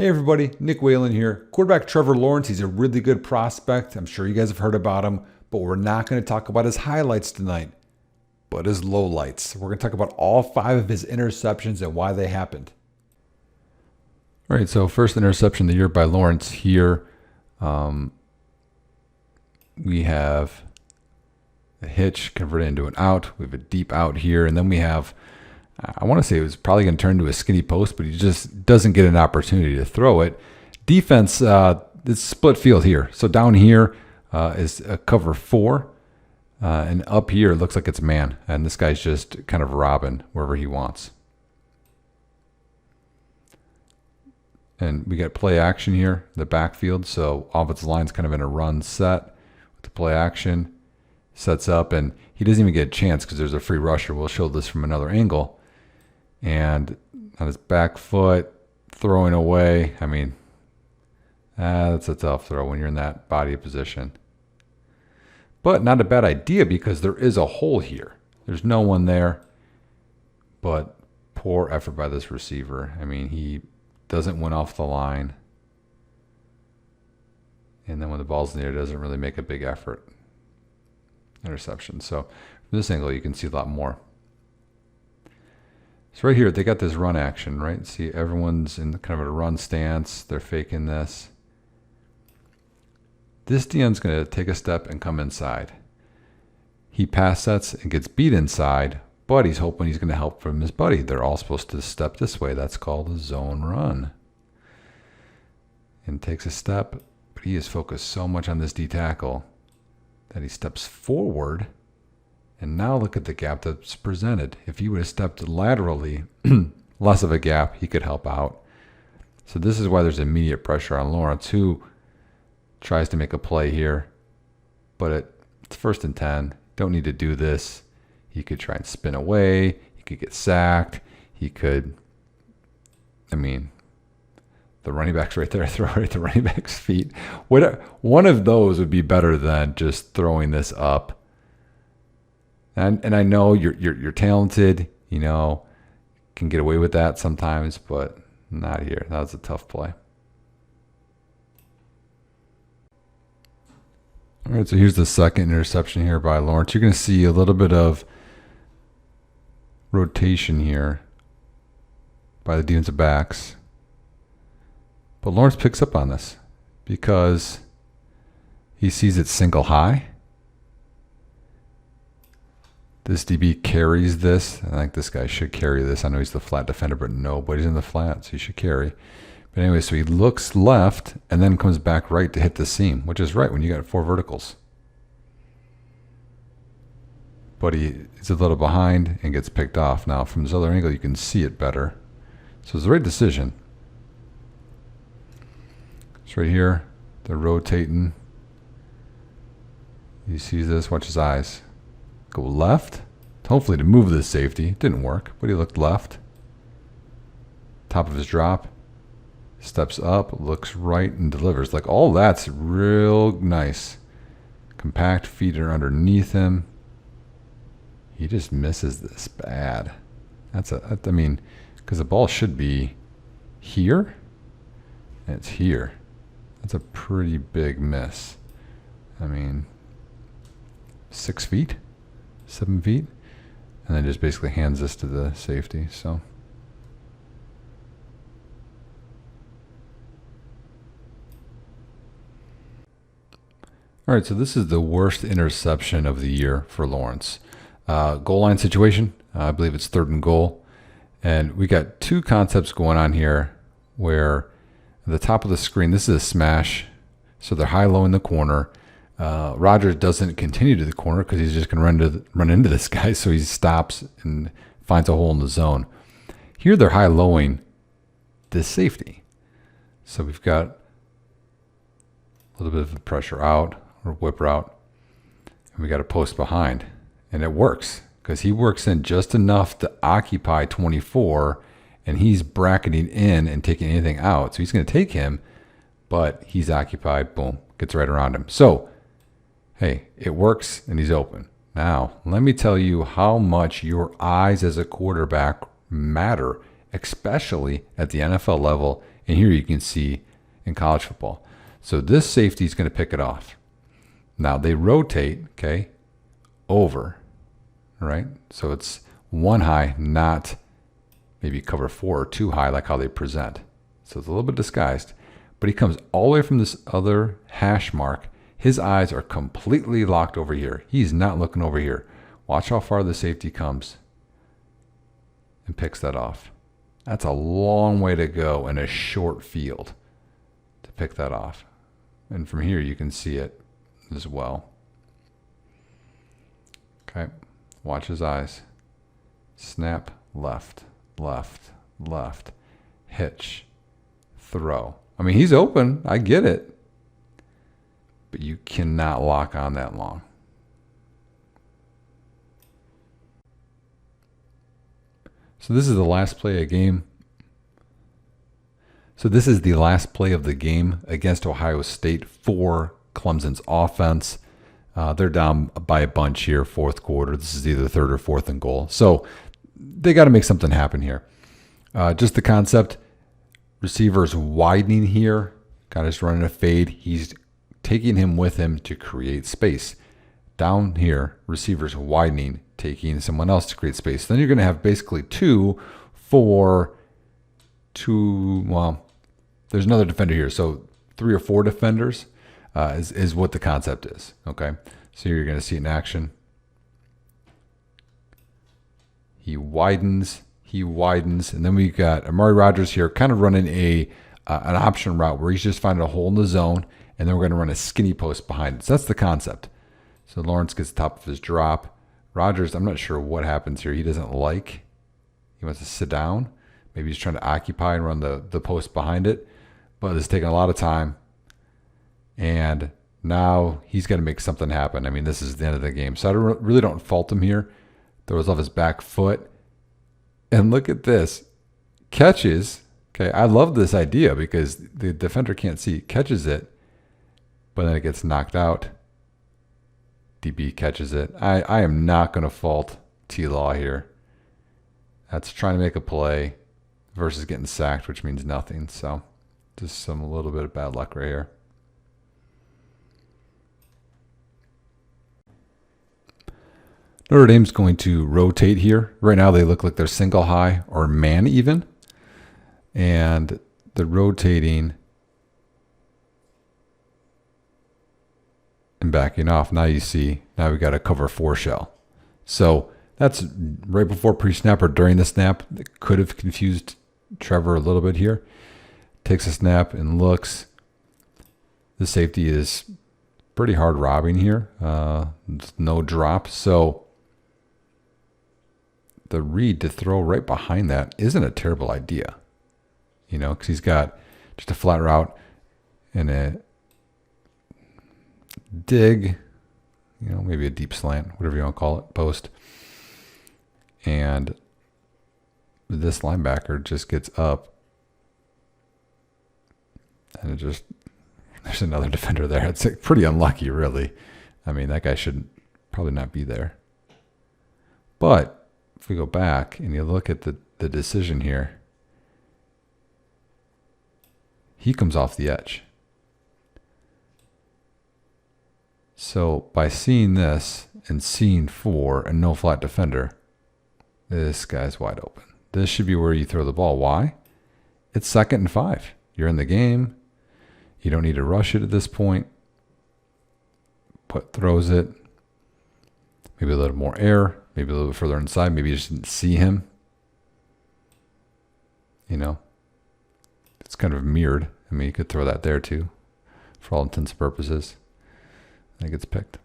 Hey everybody, Nick Whalen here. Quarterback Trevor Lawrence, he's a really good prospect. I'm sure you guys have heard about him, but we're not going to talk about his highlights tonight, but his lowlights. We're going to talk about all 5 of his interceptions and why they happened. All right, so first interception of the year by Lawrence here. We have a hitch converted into an out. We have a deep out here, and then we have, I want to say it was probably going to turn into a skinny post, but he just doesn't get an opportunity to throw it. Defense, it's split field here. So down here is a cover 4, and up here it looks like it's man, and this guy's just kind of robbing wherever he wants. And we got play action here, the backfield. So offensive line's kind of in a run set with the play action. Sets up, and he doesn't even get a chance because there's a free rusher. We'll show this from another angle. And on his back foot, throwing away. I mean, that's a tough throw when you're in that body position. But not a bad idea because there is a hole here. There's no one there. But poor effort by this receiver. I mean, he doesn't win off the line. And then when the ball's in the air, doesn't really make a big effort. Interception. So from this angle, you can see a lot more. So right here, they got this run action, right? See, everyone's in kind of a run stance. They're faking this. This DN's going to take a step and come inside. He pass sets and gets beat inside, but he's hoping he's going to help from his buddy. They're all supposed to step this way. That's called a zone run. And takes a step, but he is focused so much on this D tackle that he steps forward, and now look at the gap that's presented. If he would have stepped laterally, less of a gap, he could help out. So this is why there's immediate pressure on Lawrence, who tries to make a play here, but it's 1st and 10. Don't need to do this. He could try and spin away. He could get sacked. He could, I mean, the running back's right there. Throw it at the running back's feet. One of those would be better than just throwing this up. And I know you're talented, you know, can get away with that sometimes, but not here. That was a tough play. All right, so here's the second interception here by Lawrence. You're going to see a little bit of rotation here by the defensive backs. But Lawrence picks up on this because he sees it single high. This DB carries this. I think this guy should carry this. I know he's the flat defender, but nobody's in the flat, so he should carry. But anyway, so he looks left and then comes back right to hit the seam, which is right when you got 4 verticals. But he's a little behind and gets picked off. Now, from this other angle, you can see it better. So it's the right decision. It's right here. They're rotating. He sees this. Watch his eyes. Go left. Hopefully to move this safety. Didn't work, but he looked left. Top of his drop. Steps up, looks right, and delivers. Like, all that's real nice. Compact, feet are underneath him. He just misses this bad. I mean, because the ball should be here, and it's here. That's a pretty big miss. I mean, 6 feet, 7 feet, and then just basically hands this to the safety. So. All right, so this is the worst interception of the year for Lawrence. Goal line situation, I believe it's 3rd and goal. And we got 2 concepts going on here where at the top of the screen, this is a smash. So they're high-low in the corner. Rodgers doesn't continue to the corner because he's just going to run into this guy. So he stops and finds a hole in the zone. Here they're high-lowing this safety. So we've got a little bit of the pressure out or whip route. And we got a post behind. And it works because he works in just enough to occupy 24, and he's bracketing in and taking anything out. So he's going to take him, but he's occupied. Boom, gets right around him. So, hey, it works, and he's open. Now, let me tell you how much your eyes as a quarterback matter, especially at the NFL level And here you can see in college football. So this safety is going to pick it off. Now they rotate, okay, over, right? So it's one high, not maybe cover 4 or 2 high like how they present. So it's a little bit disguised. But he comes all the way from this other hash mark. His eyes are completely locked over here. He's not looking over here. Watch how far the safety comes and picks that off. That's a long way to go in a short field to pick that off. And from here you can see it as well. Okay, watch his eyes. Snap, left, left, left, hitch, throw. I mean, he's open, I get it, but you cannot lock on that long. So this is the last play of the game. So this is the last play of the game against Ohio State for Clemson's offense. They're down by a bunch here, fourth quarter. This is either third or fourth and goal. So they got to make something happen here. Just the concept, receivers widening here, kind of just running a fade. He's taking him with him to create space. Down here, receivers widening, taking someone else to create space. Then you're going to have basically 2 for 2. Well, there's another defender here. So 3 or 4 defenders is what the concept is. Okay. So you're going to see it in action. He widens, and then we got Amari Rodgers here kind of running an option route where he's just finding a hole in the zone, and then we're going to run a skinny post behind it. So that's the concept. So Lawrence gets the top of his drop. Rodgers, I'm not sure what happens here. He doesn't like. He wants to sit down. Maybe he's trying to occupy and run the post behind it. But it's taking a lot of time. And now he's got to make something happen. I mean, this is the end of the game. So I really don't fault him here. Throws off his back foot. And look at this. Catches. Okay, I love this idea because the defender can't see. Catches it. But then it gets knocked out. DB catches it. I am not going to fault T-Law here. That's trying to make a play versus getting sacked, which means nothing. So just a little bit of bad luck right here. Notre Dame's going to rotate here. Right now they look like they're single high or man even. And the rotating and backing off. Now you see, now we got a cover 4 shell. So that's right before pre-snap or during the snap. It could have confused Trevor a little bit here. Takes a snap and looks. The safety is pretty hard robbing here. No drop. So the read to throw right behind that isn't a terrible idea. You know, because he's got just a flat route and a dig, you know, maybe a deep slant, whatever you want to call it, post. And this linebacker just gets up and it just, there's another defender there. It's pretty unlucky, really. I mean, that guy should probably not be there. But if we go back and you look at the decision here, he comes off the edge. So by seeing this and seeing 4 and no flat defender, this guy's wide open. This should be where you throw the ball. Why? It's 2nd and 5. You're in the game. You don't need to rush it at this point. Throws it. Maybe a little more air. Maybe a little bit further inside. Maybe you just didn't see him. You know, it's kind of mirrored. I mean, you could throw that there too, for all intents and purposes. I think it's picked.